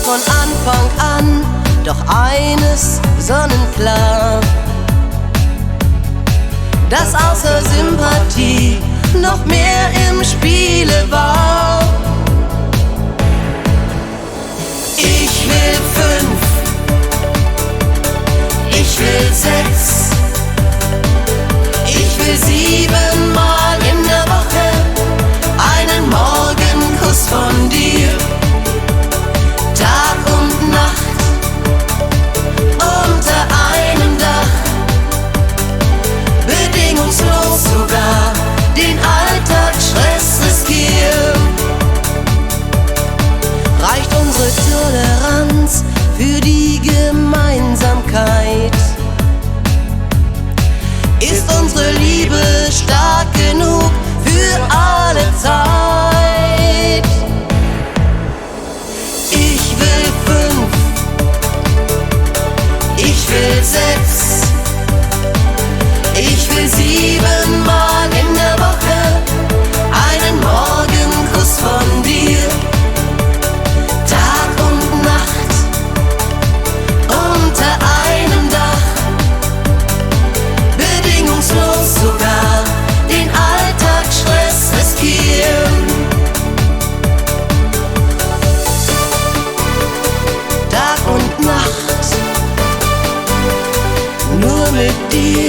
von Anfang an, doch eines sonnenklar, dass außer Sympathie noch mehr im Spiele war. Ich will 5, ich will 6, ich will 7 Mal in der Woche einen Morgenkuss von dir. Tag und Nacht unter einem Dach, bedingungslos sogar den Alltagsstress riskieren. Reicht unsere Toleranz für die Gemeinsamkeit? Ist unsere Liebe stark genug für alle Zeit? Ich will 5, ich will 6, ich will 7 Mal in der Woche einen Morgenkuss von dir. Tag und Nacht unter einem Dach, bedingungslos sogar den Alltagsstress riskieren. Tag und Nacht nur mit dir.